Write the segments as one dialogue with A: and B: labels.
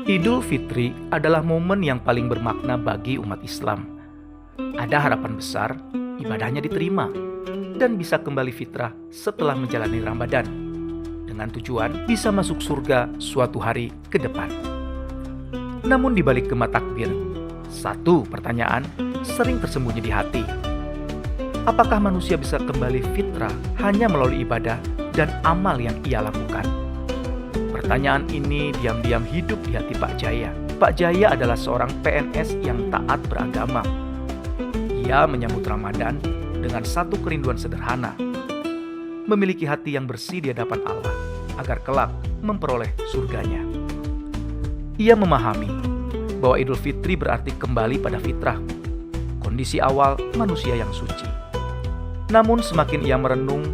A: Idul Fitri adalah momen yang paling bermakna bagi umat Islam. Ada harapan besar, ibadahnya diterima, dan bisa kembali fitrah setelah menjalani Ramadan, dengan tujuan bisa masuk surga suatu hari ke depan. Namun di balik gema takbir, satu pertanyaan sering tersembunyi di hati. Apakah manusia bisa kembali fitrah hanya melalui ibadah dan amal yang ia lakukan? Pertanyaan ini diam-diam hidup di hati Pak Jaya. Pak Jaya adalah seorang PNS yang taat beragama. Ia menyambut Ramadan dengan satu kerinduan sederhana, memiliki hati yang bersih di hadapan Allah, agar kelak memperoleh surganya. Ia memahami bahwa Idul Fitri berarti kembali pada fitrah, kondisi awal manusia yang suci. Namun semakin ia merenung,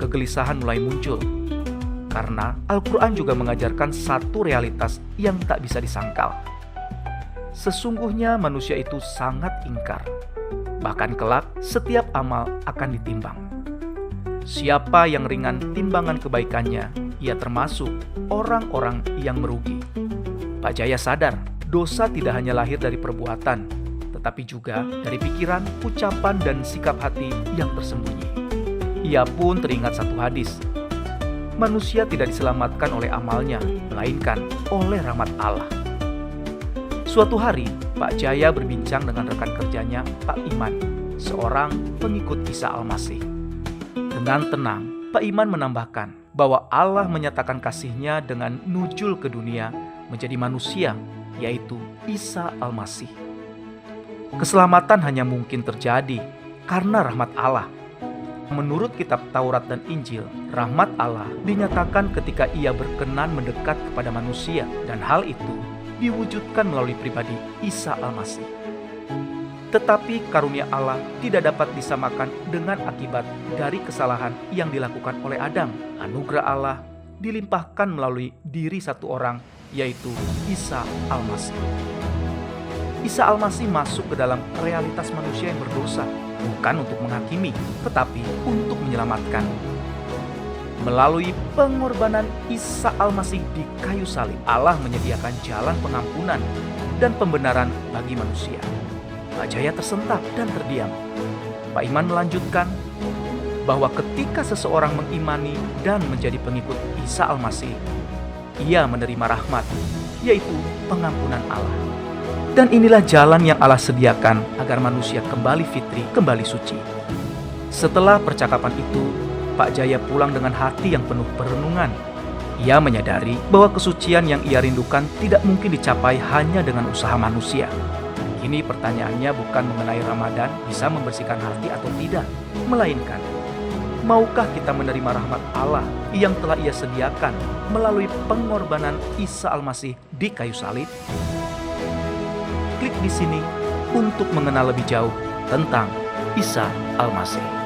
A: kegelisahan mulai muncul. Karena Al-Quran juga mengajarkan satu realitas yang tak bisa disangkal. Sesungguhnya manusia itu sangat ingkar. Bahkan kelak setiap amal akan ditimbang. Siapa yang ringan timbangan kebaikannya, ia termasuk orang-orang yang merugi. Pak Jaya sadar, dosa tidak hanya lahir dari perbuatan, tetapi juga dari pikiran, ucapan, dan sikap hati yang tersembunyi. Ia pun teringat satu hadis. Manusia tidak diselamatkan oleh amalnya, melainkan oleh rahmat Allah. Suatu hari, Pak Jaya berbincang dengan rekan kerjanya, Pak Iman, seorang pengikut Isa Al-Masih. Dengan tenang, Pak Iman menambahkan bahwa Allah menyatakan kasih-Nya dengan nuzul ke dunia menjadi manusia, yaitu Isa Al-Masih. Keselamatan hanya mungkin terjadi karena rahmat Allah. Menurut kitab Taurat dan Injil, rahmat Allah dinyatakan ketika Ia berkenan mendekat kepada manusia, dan hal itu diwujudkan melalui pribadi Isa Al-Masih. Tetapi karunia Allah tidak dapat disamakan dengan akibat dari kesalahan yang dilakukan oleh Adam. Anugerah Allah dilimpahkan melalui diri satu orang, yaitu Isa Al-Masih. Isa Al-Masih masuk ke dalam realitas manusia yang berdosa, bukan untuk menghakimi, tetapi untuk menyelamatkan. Melalui pengorbanan Isa Al-Masih di kayu salib, Allah menyediakan jalan pengampunan dan pembenaran bagi manusia. Pak Jaya tersentak dan terdiam. Pak Iman melanjutkan bahwa ketika seseorang mengimani dan menjadi pengikut Isa Al-Masih, ia menerima rahmat, yaitu pengampunan Allah. Dan inilah jalan yang Allah sediakan agar manusia kembali fitri, kembali suci. Setelah percakapan itu, Pak Jaya pulang dengan hati yang penuh perenungan. Ia menyadari bahwa kesucian yang ia rindukan tidak mungkin dicapai hanya dengan usaha manusia. Kini pertanyaannya bukan mengenai Ramadan bisa membersihkan hati atau tidak, melainkan maukah kita menerima rahmat Allah yang telah Ia sediakan melalui pengorbanan Isa Al-Masih di kayu salib? Klik di sini untuk mengenal lebih jauh tentang Isa Al-Masih.